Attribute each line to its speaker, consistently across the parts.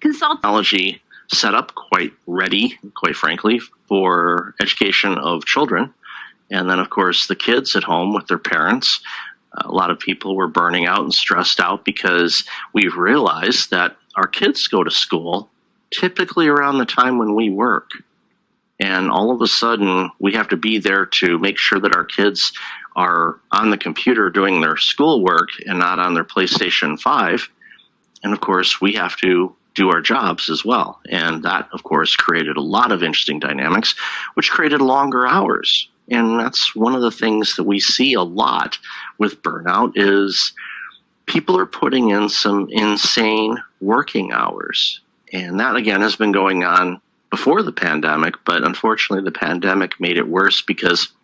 Speaker 1: Technology set up quite ready, quite frankly, for education of children. And then, of course, the kids at home with their parents. A lot of people were burning out and stressed out because we've realized that our kids go to school typically around the time when we work. And all of a sudden, we have to be there to make sure that our kids are on the computer doing their schoolwork and not on their PlayStation 5. And of course, we have to do our jobs as well. And that, of course, created a lot of interesting dynamics, which created longer hours. And that's one of the things that we see a lot with burnout is people are putting in some insane working hours. And that, again, has been going on before the pandemic, but unfortunately the pandemic made it worse because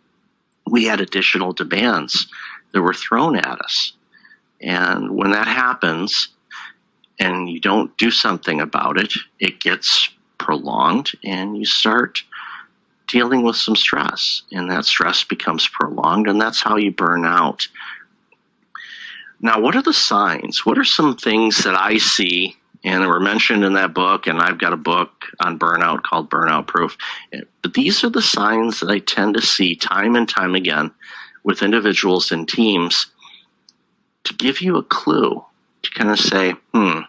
Speaker 1: we had additional demands that were thrown at us. And when that happens and you don't do something about it, it gets prolonged and you start dealing with some stress, and that stress becomes prolonged, and that's how you burn out. Now, what are the signs? What are some things that I see and were mentioned in that book, and I've got a book on burnout called Burnout Proof. But these are the signs that I tend to see time and time again with individuals and teams to give you a clue, to kind of say, am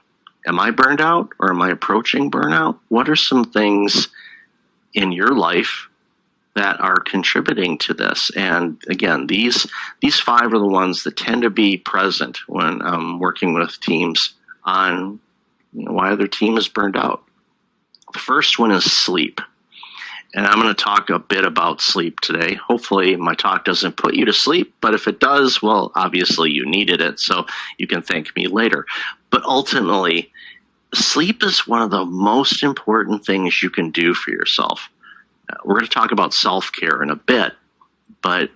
Speaker 1: I burned out or am I approaching burnout? What are some things in your life that are contributing to this? And again, these 5 are the ones that tend to be present when I'm working with teams on why their team is burned out. The first one is sleep. And I'm going to talk a bit about sleep today. Hopefully my talk doesn't put you to sleep, but if it does, well, obviously you needed it, so you can thank me later. But ultimately, sleep is one of the most important things you can do for yourself. We're going to talk about self-care in a bit, but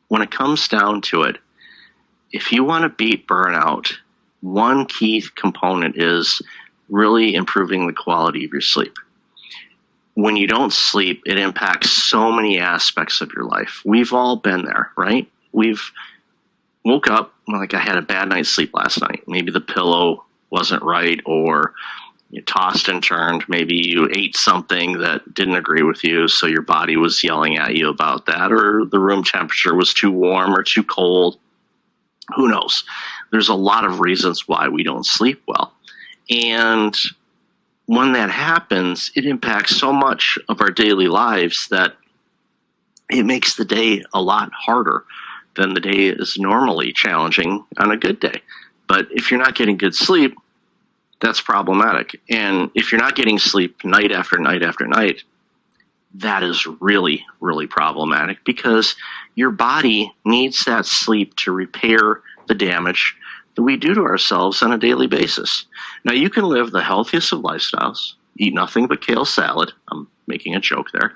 Speaker 1: when it comes down to it, if you want to beat burnout, one key component is really improving the quality of your sleep. When you don't sleep, it impacts so many aspects of your life. We've all been there, right? We've woke up, like I had a bad night's sleep last night. Maybe the pillow wasn't right, or you tossed and turned. Maybe you ate something that didn't agree with you, so your body was yelling at you about that, or the room temperature was too warm or too cold. Who knows? There's a lot of reasons why we don't sleep well. And when that happens, it impacts so much of our daily lives that it makes the day a lot harder than the day is normally challenging on a good day. But if you're not getting good sleep, that's problematic. And if you're not getting sleep night after night after night, that is really, really problematic because your body needs that sleep to repair the damage that we do to ourselves on a daily basis. Now, you can live the healthiest of lifestyles, eat nothing but kale salad. I'm making a joke there.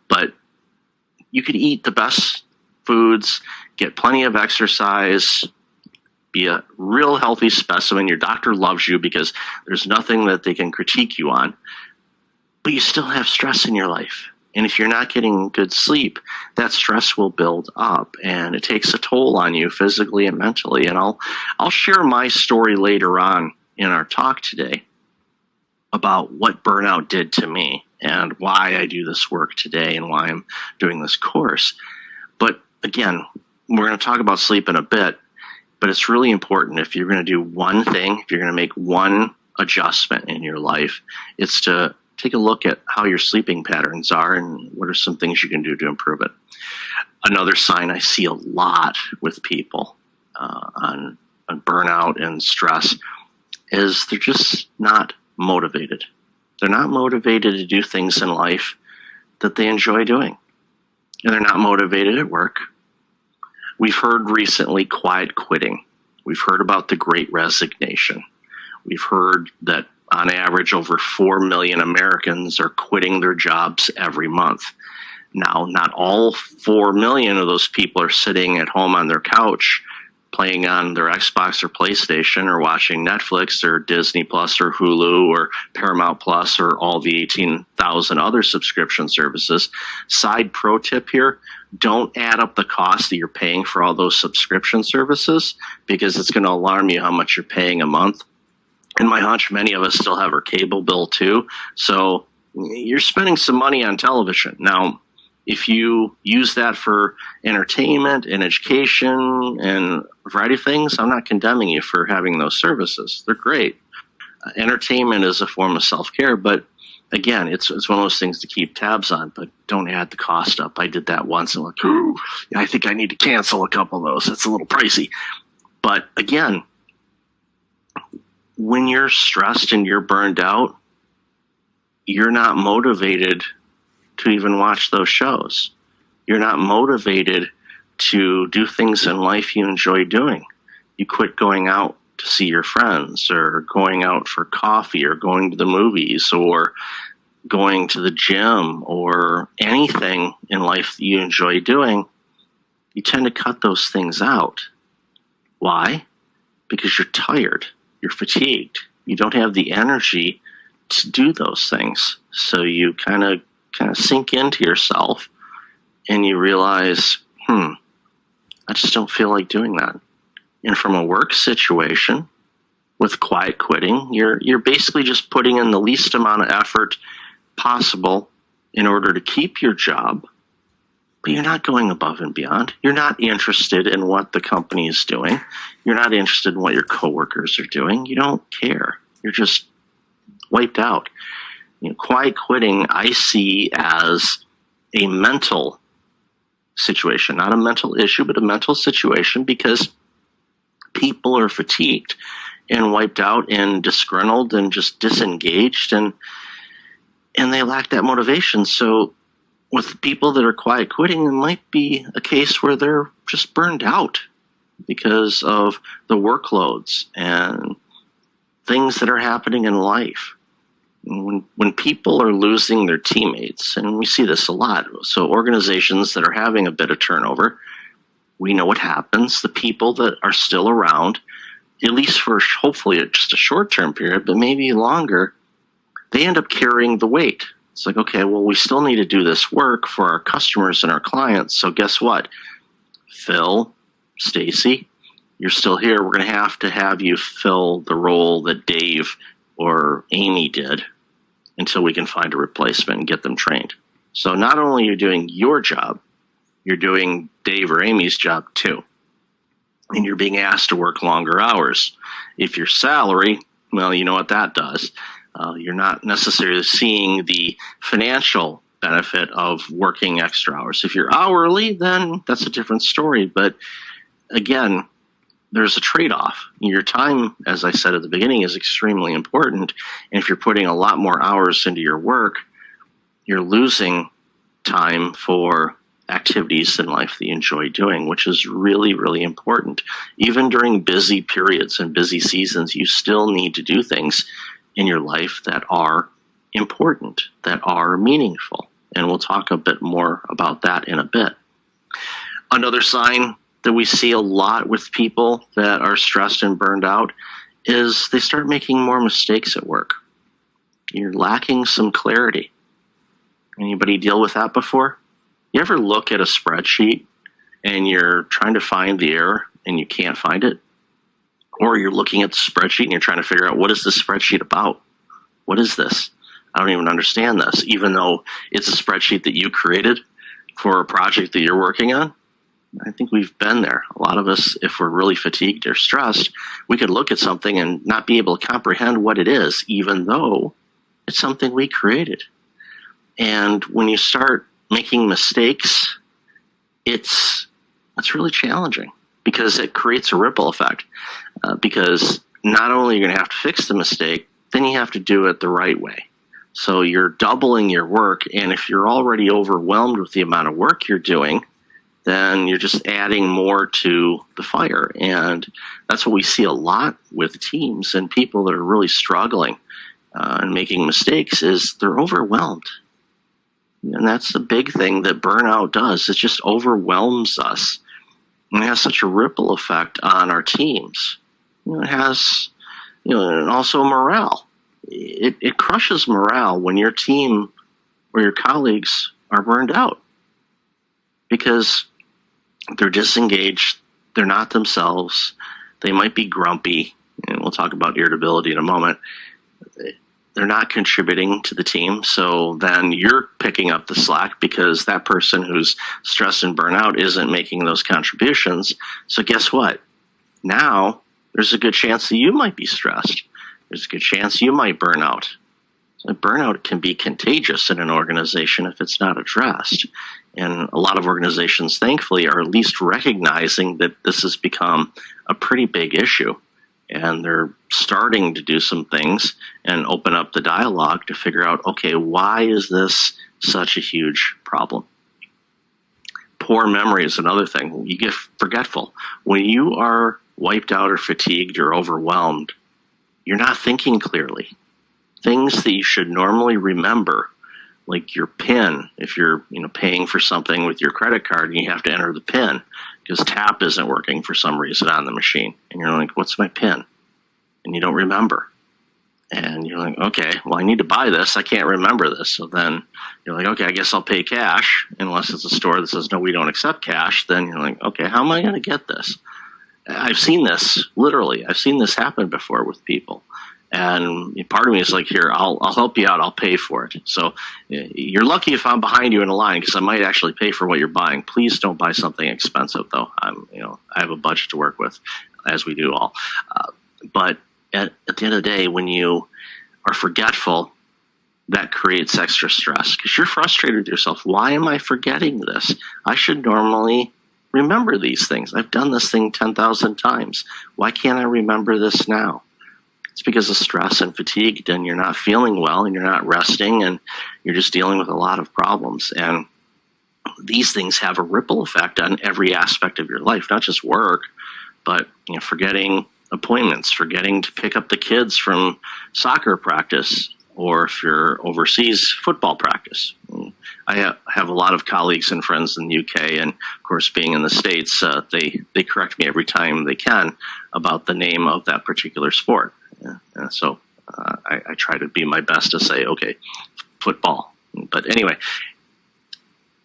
Speaker 1: But you could eat the best foods, get plenty of exercise, be a real healthy specimen. Your doctor loves you because there's nothing that they can critique you on. But you still have stress in your life. And if you're not getting good sleep, that stress will build up and it takes a toll on you physically and mentally. And I'll share my story later on in our talk today about what burnout did to me and why I do this work today and why I'm doing this course. But again, we're going to talk about sleep in a bit, but it's really important if you're going to do one thing, if you're going to make one adjustment in your life, it's to take a look at how your sleeping patterns are and what are some things you can do to improve it. Another sign I see a lot with people on burnout and stress is they're just not motivated. They're not motivated to do things in life that they enjoy doing. And they're not motivated at work. We've heard recently quiet quitting. We've heard about the Great Resignation. We've heard that on average, over 4 million Americans are quitting their jobs every month. Now, not all 4 million of those people are sitting at home on their couch playing on their Xbox or PlayStation or watching Netflix or Disney Plus or Hulu or Paramount Plus or all the 18,000 other subscription services. Side pro tip here, don't add up the cost that you're paying for all those subscription services because it's going to alarm you how much you're paying a month. And my hunch, many of us still have our cable bill too. So you're spending some money on television. Now, if you use that for entertainment and education and a variety of things, I'm not condemning you for having those services. They're great. Entertainment is a form of self-care, but again, it's one of those things to keep tabs on, but don't add the cost up. I did that once and like, ooh, I think I need to cancel a couple of those. It's a little pricey. But again, when you're stressed and you're burned out, you're not motivated to even watch those shows. You're not motivated to do things in life you enjoy doing. You quit going out to see your friends, or going out for coffee, or going to the movies, or going to the gym, or anything in life that you enjoy doing. You tend to cut those things out. Why? Because you're tired. You're fatigued. You don't have the energy to do those things. So you kind of sink into yourself and you realize, I just don't feel like doing that. And from a work situation with quiet quitting, you're basically just putting in the least amount of effort possible in order to keep your job, but you're not going above and beyond. You're not interested in what the company is doing. You're not interested in what your coworkers are doing. You don't care. You're just wiped out. Quiet quitting I see as a mental situation, not a mental issue, but a mental situation, because people are fatigued and wiped out and disgruntled and just disengaged, and they lack that motivation. So with people that are quiet quitting, it might be a case where they're just burned out because of the workloads and things that are happening in life. When people are losing their teammates, and we see this a lot, so organizations that are having a bit of turnover, we know what happens. The people that are still around, at least for hopefully just a short-term period, but maybe longer, they end up carrying the weight. It's like, okay, well, we still need to do this work for our customers and our clients. So guess what? Phil, Stacy, you're still here. We're going to have you fill the role that Dave or Amy did until we can find a replacement and get them trained. So not only are you doing your job, you're doing Dave or Amy's job too. And you're being asked to work longer hours. If you're salary, well, you know what that does. You're not necessarily seeing the financial benefit of working extra hours. If you're hourly, then that's a different story. But again, there's a trade-off. Your time, as I said at the beginning, is extremely important. And if you're putting a lot more hours into your work, you're losing time for activities in life that you enjoy doing, which is really, really important. Even during busy periods and busy seasons, you still need to do things in your life that are important, that are meaningful. And we'll talk a bit more about that in a bit. Another sign that we see a lot with people that are stressed and burned out is they start making more mistakes at work. You're lacking some clarity. Anybody deal with that before? You ever look at a spreadsheet and you're trying to find the error and you can't find it? Or you're looking at the spreadsheet and you're trying to figure out, what is this spreadsheet about? What is this? I don't even understand this, even though it's a spreadsheet that you created for a project that you're working on. I think we've been there. A lot of us, if we're really fatigued or stressed, we could look at something and not be able to comprehend what it is, even though it's something we created. And when you start making mistakes, it's really challenging because it creates a ripple effect. Because not only are you going to have to fix the mistake, then you have to do it the right way. So you're doubling your work, and if you're already overwhelmed with the amount of work you're doing, then you're just adding more to the fire. And that's what we see a lot with teams and people that are really struggling and making mistakes is they're overwhelmed. And that's the big thing that burnout does. It just overwhelms us. And it has such a ripple effect on our teams. It has, and also morale. It crushes morale when your team or your colleagues are burned out because they're disengaged, they're not themselves, they might be grumpy, and we'll talk about irritability in a moment, they're not contributing to the team. So then you're picking up the slack because that person who's stressed and burnout isn't making those contributions. So guess what? Now there's a good chance that you might be stressed. There's a good chance you might burn out. So burnout can be contagious in an organization if it's not addressed. And a lot of organizations, thankfully, are at least recognizing that this has become a pretty big issue. And they're starting to do some things and open up the dialogue to figure out, okay, why is this such a huge problem? Poor memory is another thing. You get forgetful. When you are wiped out or fatigued or overwhelmed, you're not thinking clearly. Things that you should normally remember, like your PIN, if you're paying for something with your credit card and you have to enter the PIN because tap isn't working for some reason on the machine. And you're like, what's my PIN? And you don't remember. And you're like, okay, well, I need to buy this. I can't remember this. So then you're like, okay, I guess I'll pay cash, unless it's a store that says, no, we don't accept cash. Then you're like, okay, how am I going to get this? I've seen this, literally. I've seen this happen before with people. And part of me is like, here, I'll help you out. I'll pay for it. So you're lucky if I'm behind you in a line because I might actually pay for what you're buying. Please don't buy something expensive, though. I have a budget to work with, as we do all. But at the end of the day, when you are forgetful, that creates extra stress because you're frustrated with yourself. Why am I forgetting this? I should normally remember these things. I've done this thing 10,000 times. Why can't I remember this now? It's because of stress and fatigue, and you're not feeling well, and you're not resting, and you're just dealing with a lot of problems. And these things have a ripple effect on every aspect of your life, not just work, but forgetting appointments, forgetting to pick up the kids from soccer practice, or if you're overseas, football practice. I have a lot of colleagues and friends in the UK, and of course, being in the States, they correct me every time they can about the name of that particular sport. So I try to be my best to say, okay, football. But anyway,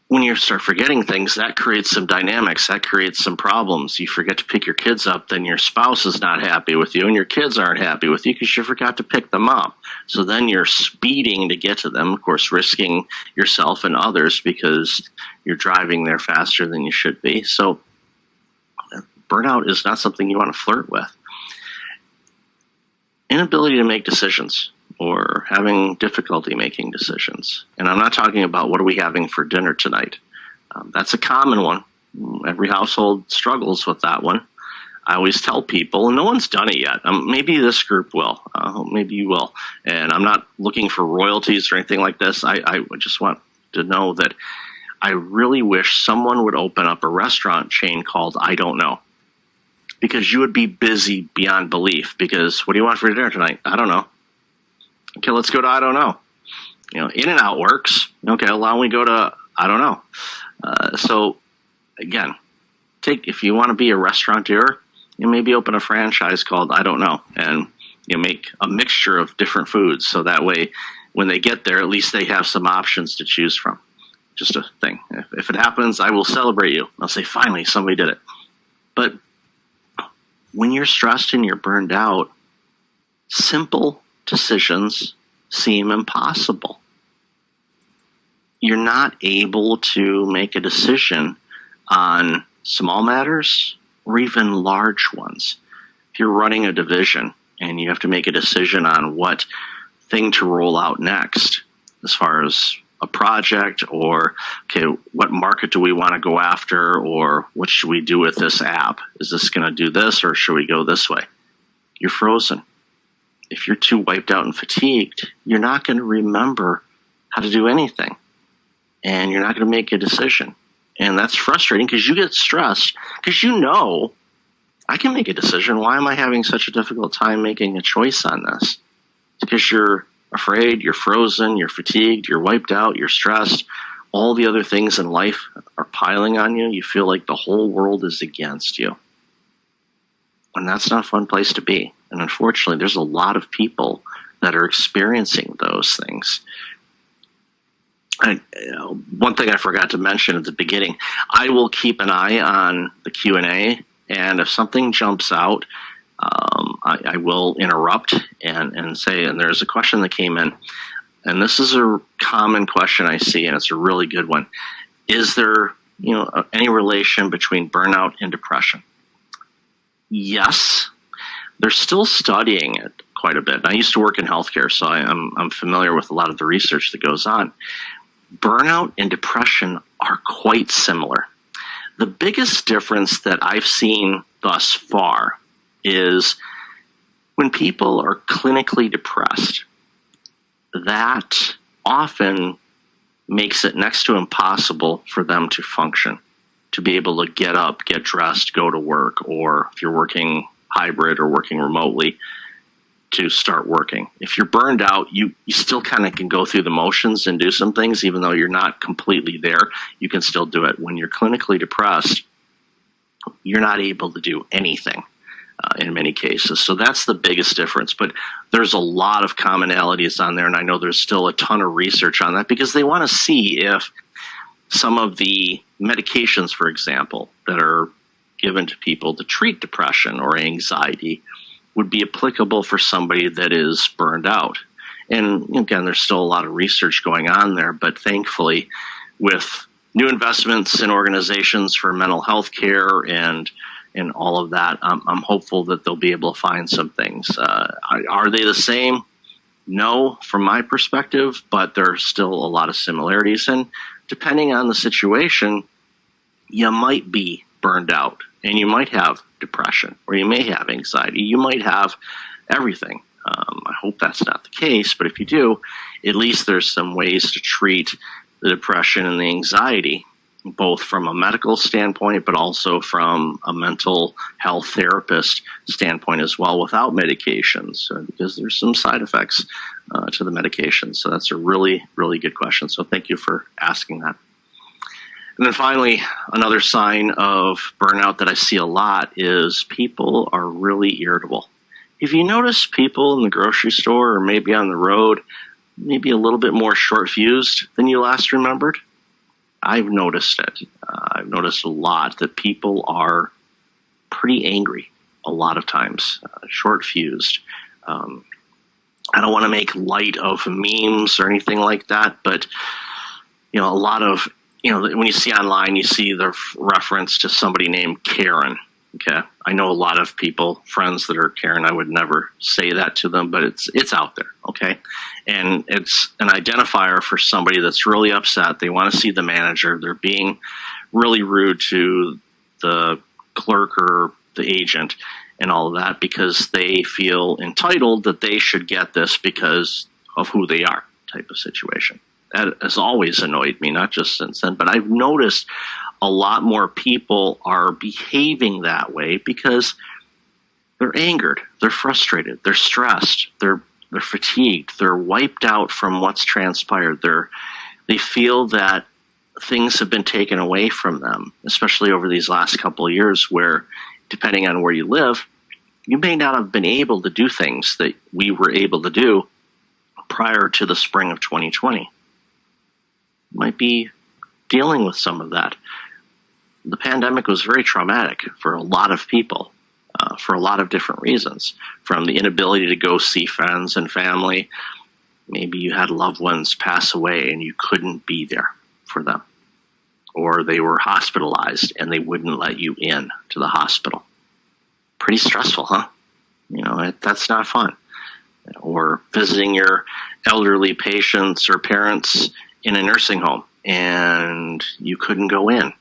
Speaker 1: when you start forgetting things, that creates some dynamics. That creates some problems. You forget to pick your kids up, then your spouse is not happy with you, and your kids aren't happy with you because you forgot to pick them up. So then you're speeding to get to them, of course, risking yourself and others because you're driving there faster than you should be. So burnout is not something you want to flirt with. Inability to make decisions or having difficulty making decisions. And I'm not talking about what are we having for dinner tonight. That's a common one. Every household struggles with that one. I always tell people, and no one's done it yet. Maybe this group will. Maybe you will. And I'm not looking for royalties or anything like this. I just want to know that I really wish someone would open up a restaurant chain called I Don't Know. Because you would be busy beyond belief. Because what do you want for dinner tonight? I don't know. Okay, let's go to I don't know. In-N-Out works. Okay, why don't we go to I don't know. So again, if you want to be a restaurateur, maybe open a franchise called I don't know, and make a mixture of different foods. So that way, when they get there, at least they have some options to choose from. Just a thing. If it happens, I will celebrate you. I'll say, finally, somebody did it. But when you're stressed and you're burned out, simple decisions seem impossible. You're not able to make a decision on small matters or even large ones. If you're running a division and you have to make a decision on what thing to roll out next, as far as a project, or okay, what market do we want to go after, or what should we do with this app? Is this going to do this, or should we go this way? You're frozen. If you're too wiped out and fatigued, you're not going to remember how to do anything, and you're not going to make a decision. And that's frustrating because you get stressed because I can make a decision. Why am I having such a difficult time making a choice on this? Because you're afraid, you're frozen, you're fatigued, you're wiped out, you're stressed. All the other things in life are piling on you. You feel like the whole world is against you. And that's not a fun place to be. And unfortunately, there's a lot of people that are experiencing those things. One thing I forgot to mention at the beginning, I will keep an eye on the Q&A, and if something jumps out, I will interrupt and say, and there's a question that came in, and this is a common question I see, and it's a really good one. Is there, any relation between burnout and depression? Yes, they're still studying it quite a bit. And I used to work in healthcare, so I'm familiar with a lot of the research that goes on. Burnout and depression are quite similar. The biggest difference that I've seen thus far is when people are clinically depressed, that often makes it next to impossible for them to function, to be able to get up, get dressed, go to work, or if you're working hybrid or working remotely, to start working. If you're burned out, you still kind of can go through the motions and do some things, even though you're not completely there. You can still do it. When you're clinically depressed, you're not able to do anything in many cases. So that's the biggest difference. But there's a lot of commonalities on there, and I know there's still a ton of research on that because they want to see if some of the medications, for example, that are given to people to treat depression or anxiety would be applicable for somebody that is burned out. And again, there's still a lot of research going on there, but thankfully, with new investments in organizations for mental health care and all of that, I'm hopeful that they'll be able to find some things. Are they the same? No, from my perspective, but there's still a lot of similarities. And depending on the situation, you might be burned out and you might have depression or you may have anxiety. You might have everything. I hope that's not the case, but if you do, at least there's some ways to treat the depression and the anxiety, both from a medical standpoint, but also from a mental health therapist standpoint as well, without medications, because there's some side effects to the medications. So that's a really, really good question. So thank you for asking that. And then finally, another sign of burnout that I see a lot is people are really irritable. If you notice people in the grocery store or maybe on the road, maybe a little bit more short-fused than you last remembered, I've noticed it. I've noticed a lot that people are pretty angry a lot of times, short-fused. I don't want to make light of memes or anything like that, but a lot of, when you see online, you see the reference to somebody named Karen. Okay, I know a lot of people, friends that are Karen. I would never say that to them, but it's out there. Okay, and it's an identifier for somebody that's really upset. They want to see the manager. They're being really rude to the clerk or the agent and all of that because they feel entitled that they should get this because of who they are, type of situation. That has always annoyed me, not just since then, but I've noticed a lot more people are behaving that way because they're angered, they're frustrated, they're stressed, they're fatigued, they're wiped out from what's transpired. They feel that things have been taken away from them, especially over these last couple of years where, depending on where you live, you may not have been able to do things that we were able to do prior to the spring of 2020. Might be dealing with some of that. The pandemic was very traumatic for a lot of people, for a lot of different reasons, from the inability to go see friends and family. Maybe you had loved ones pass away and you couldn't be there for them, or they were hospitalized and they wouldn't let you in to the hospital. Pretty stressful, huh? That's not fun. Or visiting your elderly patients or parents in a nursing home and you couldn't go in.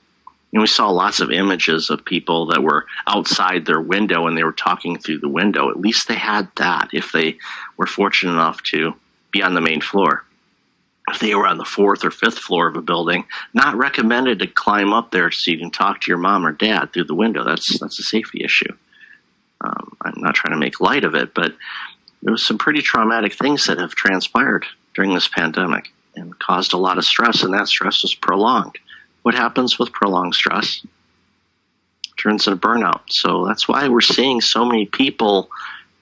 Speaker 1: We saw lots of images of people that were outside their window and they were talking through the window. At least they had that if they were fortunate enough to be on the main floor. If they were on the 4th or 5th floor of a building, not recommended to climb up there so you can talk to your mom or dad through the window. That's a safety issue. I'm not trying to make light of it, but there was some pretty traumatic things that have transpired during this pandemic and caused a lot of stress, and that stress was prolonged. What happens with prolonged stress? Turns into burnout. So that's why we're seeing so many people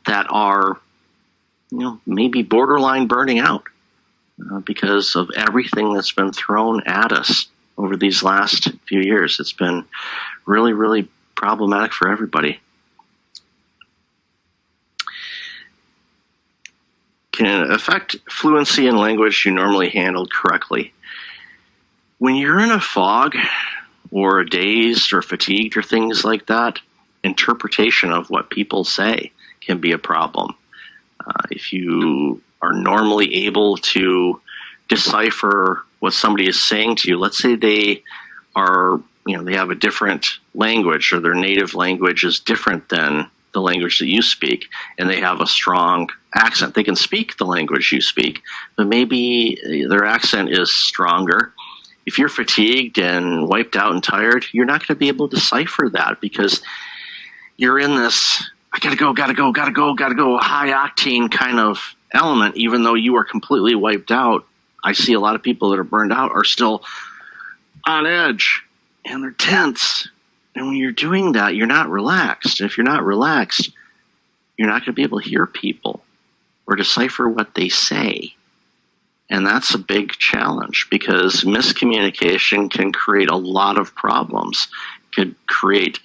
Speaker 1: that are, maybe borderline burning out because of everything that's been thrown at us over these last few years. It's been really, really problematic for everybody. can affect fluency in language you normally handled correctly. When you're in a fog or dazed or fatigued or things like that, interpretation of what people say can be a problem. If you are normally able to decipher what somebody is saying to you, let's say they are, they have a different language or their native language is different than the language that you speak, and they have a strong accent. They can speak the language you speak, but maybe their accent is stronger. If you're fatigued and wiped out and tired, you're not going to be able to decipher that because you're in this, I gotta go, high octane kind of element, even though you are completely wiped out. I see a lot of people that are burned out are still on edge and they're tense. And when you're doing that, you're not relaxed. If you're not relaxed, you're not going to be able to hear people or decipher what they say. And that's a big challenge because miscommunication can create a lot of problems. It could create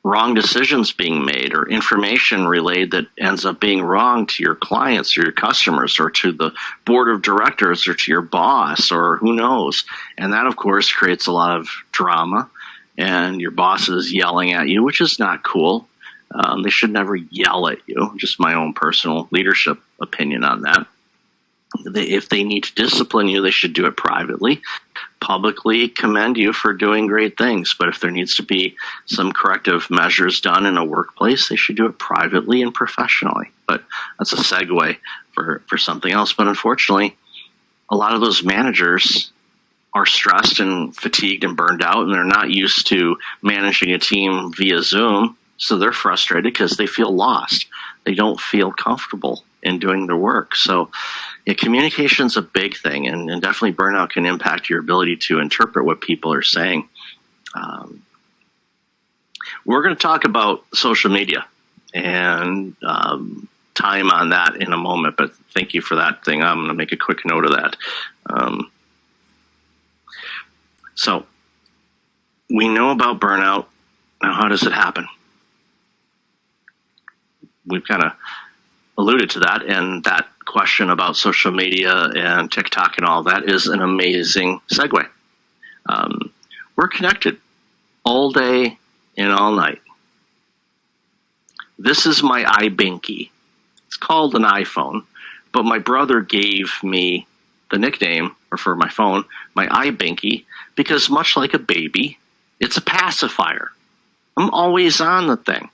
Speaker 1: wrong decisions being made or information relayed that ends up being wrong to your clients or your customers or to the board of directors or to your boss or who knows. And that, of course, creates a lot of drama. And your boss is yelling at you, which is not cool. They should never yell at you. Just my own personal leadership opinion on that. If they need to discipline you, they should do it privately. Publicly commend you for doing great things. But if there needs to be some corrective measures done in a workplace, they should do it privately and professionally. But that's a segue for something else. But unfortunately, a lot of those managers are stressed and fatigued and burned out, and they're not used to managing a team via Zoom. So they're frustrated because they feel lost. They don't feel comfortable in doing their work. So communication's a big thing, and definitely burnout can impact your ability to interpret what people are saying. We're going to talk about social media and time on that in a moment, but thank you for that thing. I'm going to make a quick note of that. So we know about burnout. Now, how does it happen? We've kind of alluded to that, and that question about social media and TikTok and all that is an amazing segue. We're connected all day and all night. This is my iBinky. It's called an iPhone, but my brother gave me the nickname, or for my phone, my iBinky, because much like a baby, it's a pacifier. I'm always on the thing.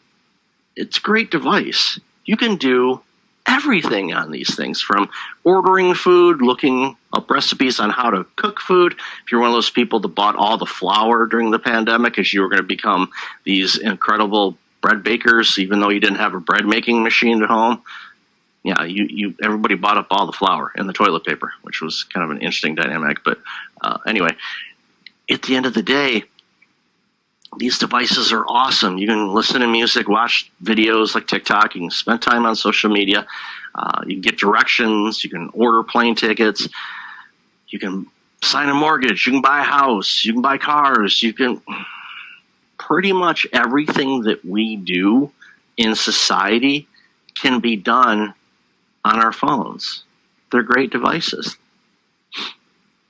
Speaker 1: It's a great device. You can do everything on these things, from ordering food, looking up recipes on how to cook food. If you're one of those people that bought all the flour during the pandemic because you were going to become these incredible bread bakers, even though you didn't have a bread making machine at home, yeah, everybody bought up all the flour and the toilet paper, which was kind of an interesting dynamic. But anyway, at the end of the day, these devices are awesome. You can listen to music, watch videos like TikTok. You can spend time on social media. You can get directions. You can order plane tickets. You can sign a mortgage. You can buy a house. You can buy cars. You can pretty much everything that we do in society can be done on our phones. They're great devices.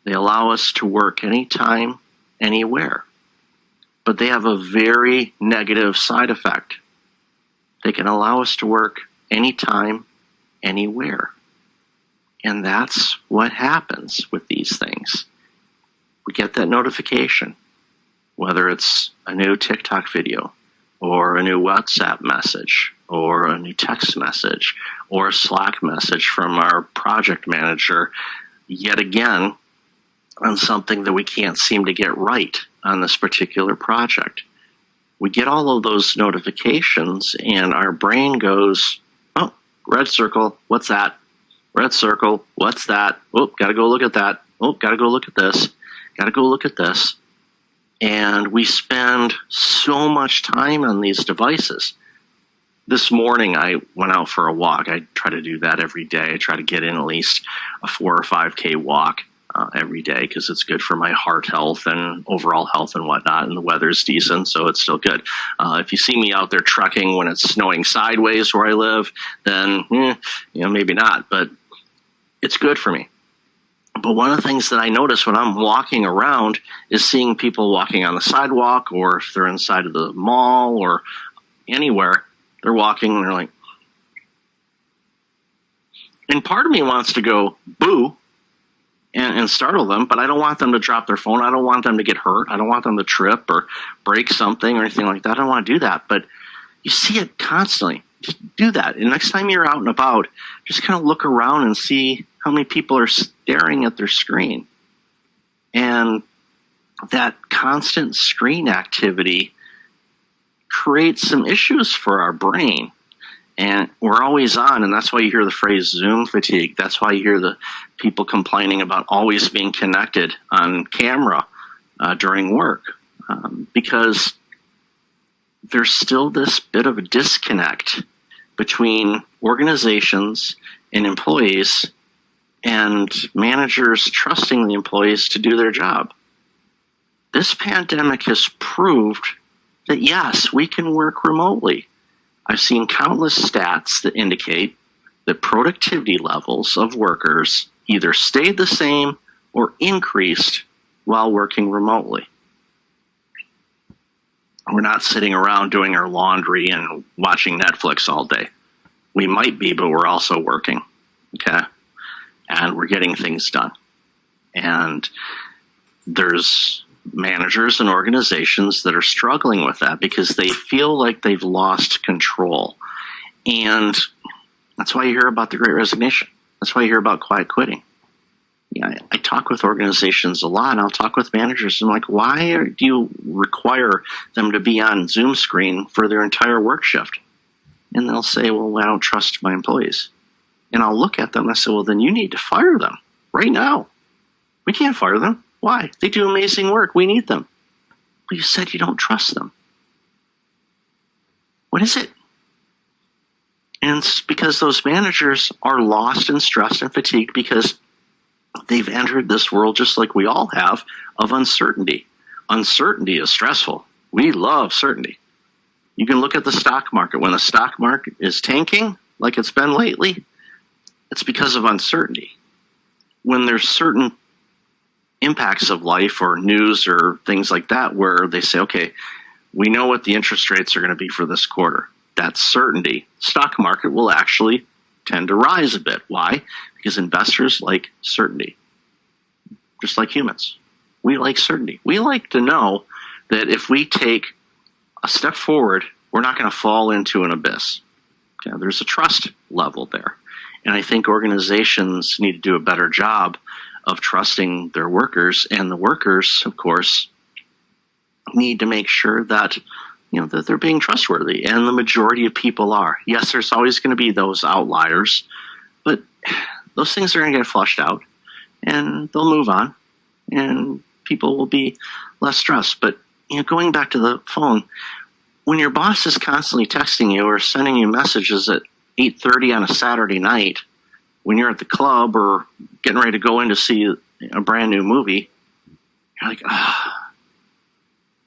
Speaker 1: They allow us to work anytime, anywhere. But they have a very negative side effect. They can allow us to work anytime, anywhere. And that's what happens with these things. We get that notification, whether it's a new TikTok video, or a new WhatsApp message, or a new text message, or a Slack message from our project manager, yet again, on something that we can't seem to get right on this particular project. We get all of those notifications and our brain goes, oh, red circle, what's that? Red circle, what's that? Oh, gotta go look at that. Oh, gotta go look at this. Gotta go look at this. And we spend so much time on these devices. This morning I went out for a walk. I try to do that every day. I try to get in at least a 4 or 5K walk. every day because it's good for my heart health and overall health and whatnot. And the weather's decent, so it's still good. If you see me out there trekking when it's snowing sideways where I live, then maybe not, but it's good for me. But one of the things that I notice when I'm walking around is seeing people walking on the sidewalk, or if they're inside of the mall or anywhere, they're walking and they're like, and part of me wants to go boo and startle them, but I don't want them to drop their phone. I don't want them to get hurt. I don't want them to trip or break something or anything like that. I don't want to do that. But you see it constantly. Just do that. And next time you're out and about, just kind of look around and see how many people are staring at their screen. And that constant screen activity creates some issues for our brain. And we're always on, and that's why you hear the phrase Zoom fatigue. That's why you hear the people complaining about always being connected on camera during work, because there's still this bit of a disconnect between organizations and employees, and managers trusting the employees to do their job. This pandemic has proved that, yes, we can work remotely. I've seen countless stats that indicate that productivity levels of workers either stayed the same or increased while working remotely. We're not sitting around doing our laundry and watching Netflix all day. We might be, but we're also working, okay? And we're getting things done. And there's managers and organizations that are struggling with that because they feel like they've lost control. And that's why you hear about the Great Resignation. That's why you hear about quiet quitting. I talk with organizations a lot, and I'll talk with managers. I'm like, why do you require them to be on Zoom screen for their entire work shift? And they'll say, well, I don't trust my employees. And I'll look at them and I say, well, then you need to fire them right now. We can't fire them. Why? They do amazing work. We need them. But you said you don't trust them. What is it? And it's because those managers are lost and stressed and fatigued because they've entered this world, just like we all have, of uncertainty. Uncertainty is stressful. We love certainty. You can look at the stock market. When the stock market is tanking, like it's been lately, it's because of uncertainty. When there's certain impacts of life or news or things like that where they say, okay, we know what the interest rates are going to be for this quarter. That's certainty. Stock market will actually tend to rise a bit. Why? Because investors like certainty. Just like humans. We like certainty. We like to know that if we take a step forward, we're not going to fall into an abyss. Okay, there's a trust level there. And I think organizations need to do a better job of trusting their workers, and the workers, of course, need to make sure that that they're being trustworthy, and the majority of people are. Yes, there's always going to be those outliers, but those things are going to get flushed out, and they'll move on, and people will be less stressed. But going back to the phone, when your boss is constantly texting you or sending you messages at 8:30 on a Saturday night, when you're at the club or getting ready to go in to see a brand new movie, you're like,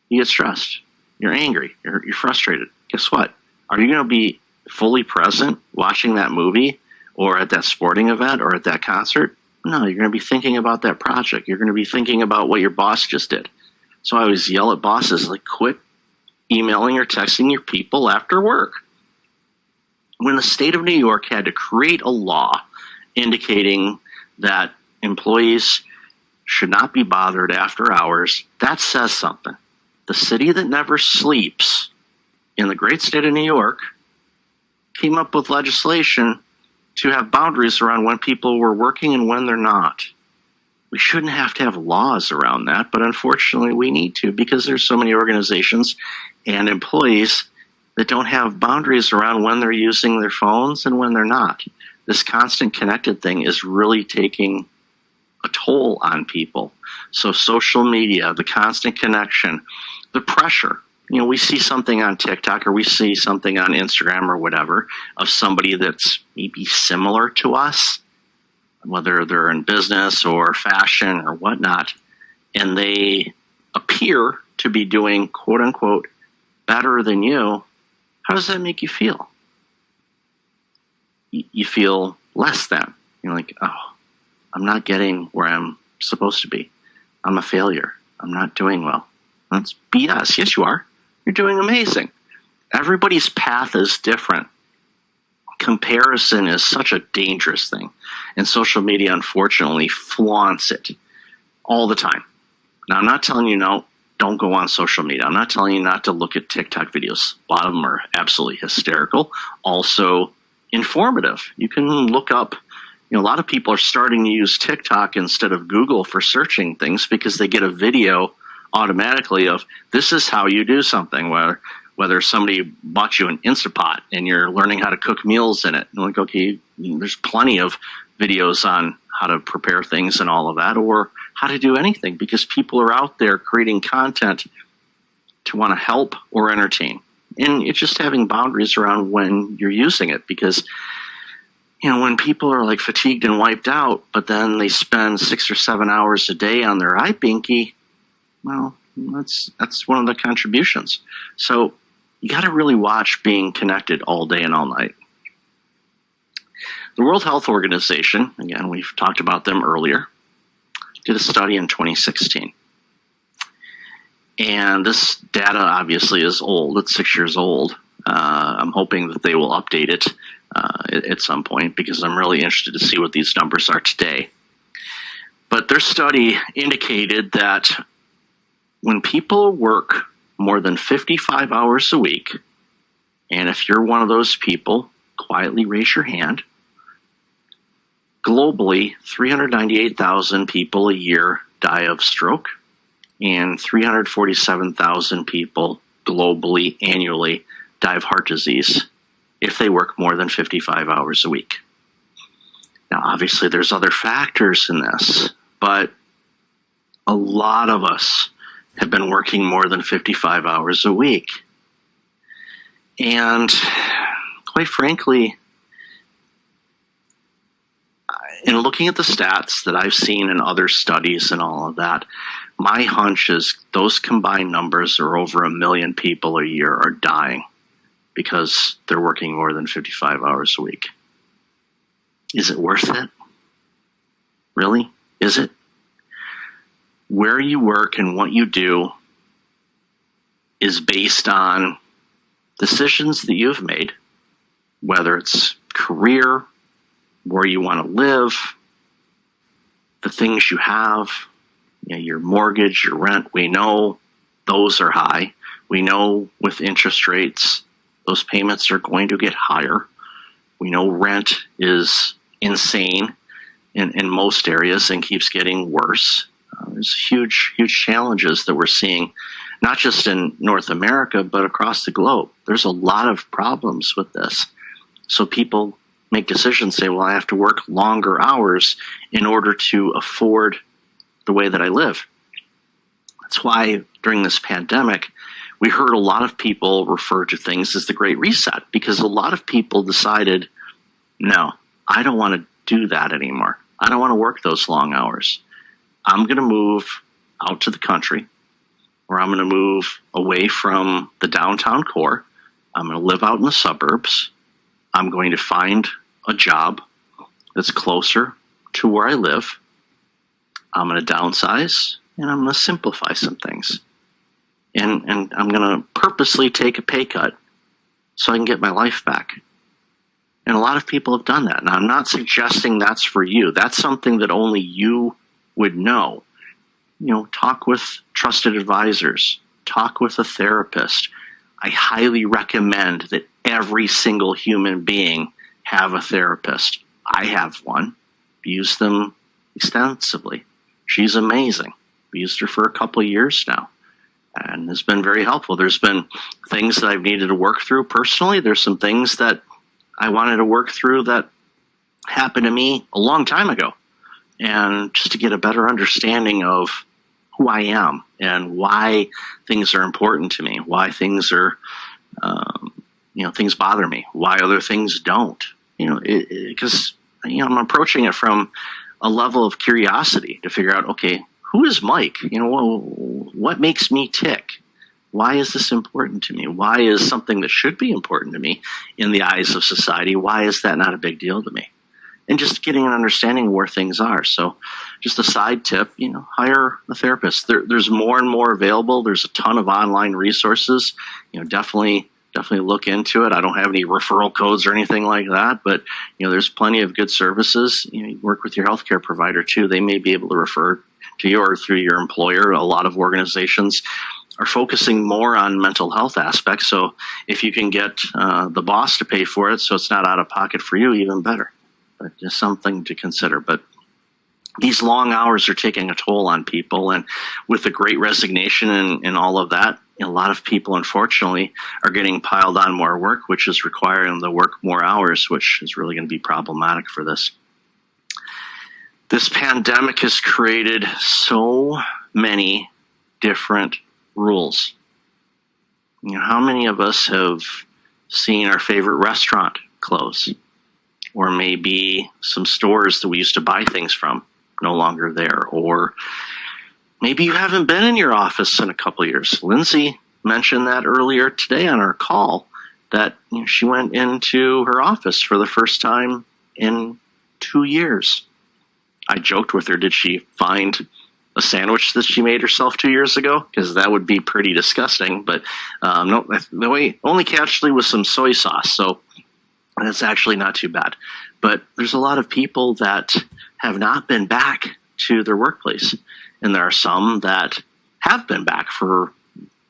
Speaker 1: you get stressed. You're angry. You're frustrated. Guess what? Are you going to be fully present watching that movie or at that sporting event or at that concert? No, you're going to be thinking about that project. You're going to be thinking about what your boss just did. So I always yell at bosses, like, quit emailing or texting your people after work. When the state of New York had to create a law indicating that employees should not be bothered after hours, that says something. The city that never sleeps in the great state of New York came up with legislation to have boundaries around when people were working and when they're not. We shouldn't have to have laws around that, but unfortunately we need to because there's so many organizations and employees that don't have boundaries around when they're using their phones and when they're not. This constant connected thing is really taking a toll on people. So social media, the constant connection, the pressure. We see something on TikTok or we see something on Instagram or whatever of somebody that's maybe similar to us. whether they're in business or fashion or whatnot, and they appear to be doing, quote unquote, better than you, how does that make you feel? You feel less than. You're like, oh, I'm not getting where I'm supposed to be. I'm a failure. I'm not doing well. That's BS. Yes, you are. You're doing amazing. Everybody's path is different. Comparison is such a dangerous thing. And social media, unfortunately, flaunts it all the time. Now, I'm not telling you, no, don't go on social media. I'm not telling you not to look at TikTok videos. A lot of them are absolutely hysterical. Also informative. You can look up, a lot of people are starting to use TikTok instead of Google for searching things because they get a video automatically of this is how you do something, whether somebody bought you an Instapot and you're learning how to cook meals in it. And like, okay, there's plenty of videos on how to prepare things and all of that, or how to do anything, because people are out there creating content to want to help or entertain. And it's just having boundaries around when you're using it, because when people are like fatigued and wiped out, but then they spend 6 or 7 hours a day on their iBinky, well, that's one of the contributions. So you got to really watch being connected all day and all night. The World Health Organization, again, we've talked about them earlier, did a study in 2016. And this data obviously is old. It's 6 years old. I'm hoping that they will update it at some point, because I'm really interested to see what these numbers are today. But their study indicated that when people work more than 55 hours a week, and if you're one of those people, quietly raise your hand, globally, 398,000 people a year die of stroke, and 347,000 people globally annually die of heart disease if they work more than 55 hours a week. Now, obviously, there's other factors in this, but a lot of us have been working more than 55 hours a week. And quite frankly, in looking at the stats that I've seen in other studies and all of that, my hunch is those combined numbers are over 1 million people a year are dying because they're working more than 55 hours a week. Is it worth it? Really? Is it? Where you work and what you do is based on decisions that you've made, whether it's career, where you want to live, the things you have, your mortgage, your rent. We know those are high. We know with interest rates, those payments are going to get higher. We know rent is insane in most areas and keeps getting worse. There's huge challenges that we're seeing, not just in North America, but across the globe. There's a lot of problems with this. So people make decisions, say, well, I have to work longer hours in order to afford the way that I live. That's why during this pandemic, we heard a lot of people refer to things as the Great Reset, because a lot of people decided, no, I don't want to do that anymore. I don't want to work those long hours. I'm going to move out to the country, or I'm going to move away from the downtown core. I'm going to live out in the suburbs. I'm going to find a job that's closer to where I live. I'm going to downsize, and I'm going to simplify some things. And I'm going to purposely take a pay cut so I can get my life back. And a lot of people have done that. Now, I'm not suggesting that's for you. That's something that only you would know. Talk with trusted advisors. Talk with a therapist. I highly recommend that every single human being have a therapist. I have one. Use them extensively. She's amazing. We used her for a couple of years now, and has been very helpful. There's been things that I've needed to work through personally. There's some things that I wanted to work through that happened to me a long time ago, and just to get a better understanding of who I am and why things are important to me, why things are, things bother me, why other things don't. Because I'm approaching it from a level of curiosity to figure out, okay, who is Mike? What makes me tick? Why is this important to me? Why is something that should be important to me in the eyes of society, why is that not a big deal to me? And just getting an understanding of where things are. So just a side tip, hire a therapist. There's more and more available. There's a ton of online resources. Definitely look into it. I don't have any referral codes or anything like that, but there's plenty of good services. You work with your healthcare provider too. They may be able to refer to you or through your employer. A lot of organizations are focusing more on mental health aspects. So if you can get the boss to pay for it so it's not out of pocket for you, even better. But just something to consider. But these long hours are taking a toll on people. And with the great resignation and all of that, a lot of people, unfortunately, are getting piled on more work, which is requiring them to work more hours, which is really going to be problematic for this. This pandemic has created so many different rules. How many of us have seen our favorite restaurant close? Or maybe some stores that we used to buy things from no longer there. Or maybe you haven't been in your office in a couple of years. Lindsay mentioned that earlier today on our call, that she went into her office for the first time in 2 years. I joked with her, did she find a sandwich that she made herself 2 years ago? Because that would be pretty disgusting. But no, the only casualty was some soy sauce. So that's actually not too bad. But there's a lot of people that have not been back to their workplace. And there are some that have been back for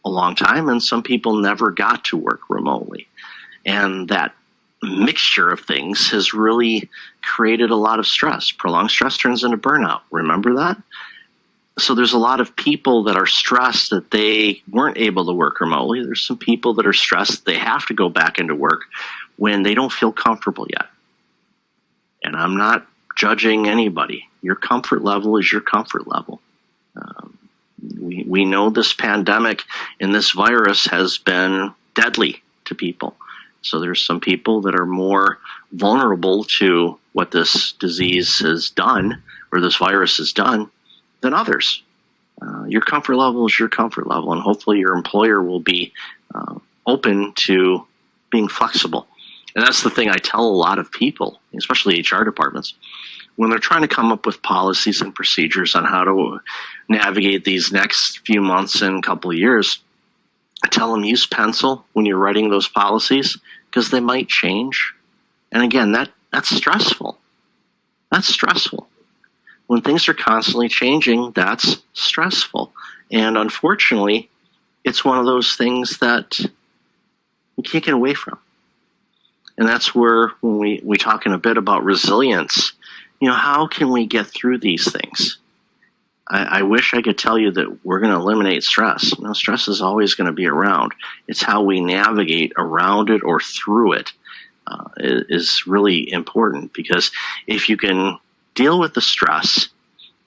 Speaker 1: a long time, and some people never got to work remotely. And that mixture of things has really created a lot of stress. Prolonged stress turns into burnout. Remember that? So there's a lot of people that are stressed that they weren't able to work remotely. There's some people that are stressed that they have to go back into work when they don't feel comfortable yet. And I'm not judging anybody. Your comfort level is your comfort level. We know this pandemic and this virus has been deadly to people. So there's some people that are more vulnerable to what this disease has done, or this virus has done, than others. Your comfort level is your comfort level, and hopefully your employer will be open to being flexible. And that's the thing I tell a lot of people, especially HR departments, when they're trying to come up with policies and procedures on how to navigate these next few months and couple of years. I tell them use pencil when you're writing those policies, because they might change. And again, that's stressful. That's stressful. When things are constantly changing, that's stressful. And unfortunately, it's one of those things that we can't get away from. And that's where, when we talk in a bit about resilience, how can we get through these things? I wish I could tell you that we're going to eliminate stress. Stress is always going to be around. It's how we navigate around it or through it is really important, because if you can deal with the stress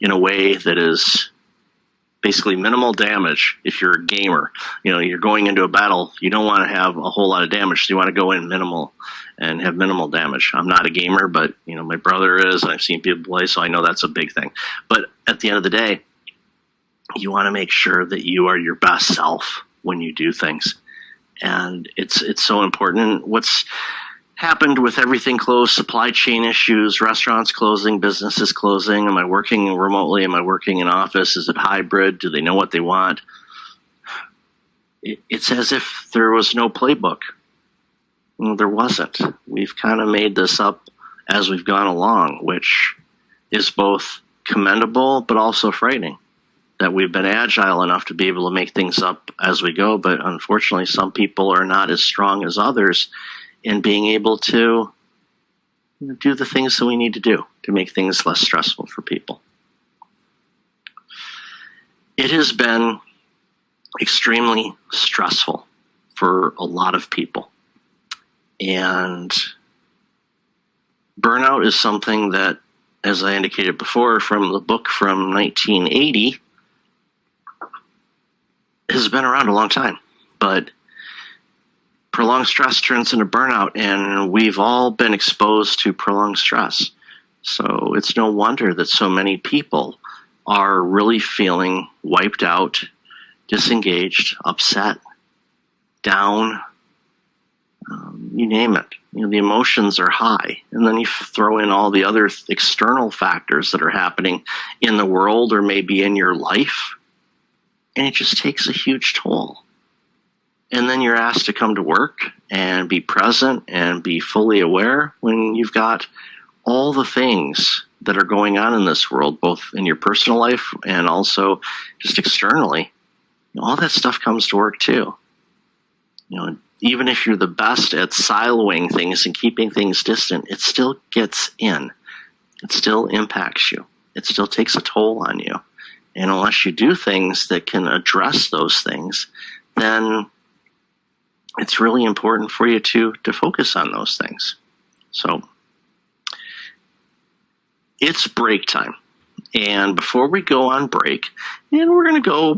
Speaker 1: in a way that is basically minimal damage. If you're a gamer, you're going into a battle, you don't want to have a whole lot of damage. So you want to go in minimal and have minimal damage. I'm not a gamer, but my brother is, and I've seen people play, so I know that's a big thing. But at the end of the day, you want to make sure that you are your best self when you do things. And it's so important. And what's happened with everything closed, supply chain issues, restaurants closing, businesses closing. Am I working remotely? Am I working in office? Is it hybrid? Do they know what they want? It's as if there was no playbook. There wasn't. We've kind of made this up as we've gone along, which is both commendable but also frightening. That we've been agile enough to be able to make things up as we go, but unfortunately some people are not as strong as others in being able to do the things that we need to do to make things less stressful for people. It has been extremely stressful for a lot of people. And burnout is something that, as I indicated before, from the book from 1980, has been around a long time. But prolonged stress turns into burnout, and we've all been exposed to prolonged stress. So it's no wonder that so many people are really feeling wiped out, disengaged, upset, down, you name it. The emotions are high. And then you throw in all the other external factors that are happening in the world or maybe in your life, and it just takes a huge toll. And then you're asked to come to work and be present and be fully aware when you've got all the things that are going on in this world, both in your personal life and also just externally. All that stuff comes to work too. Even if you're the best at siloing things and keeping things distant, it still gets in. It still impacts you. It still takes a toll on you. And unless you do things that can address those things, then it's really important for you to focus on those things. So it's break time. And before we go on break, and we're going to go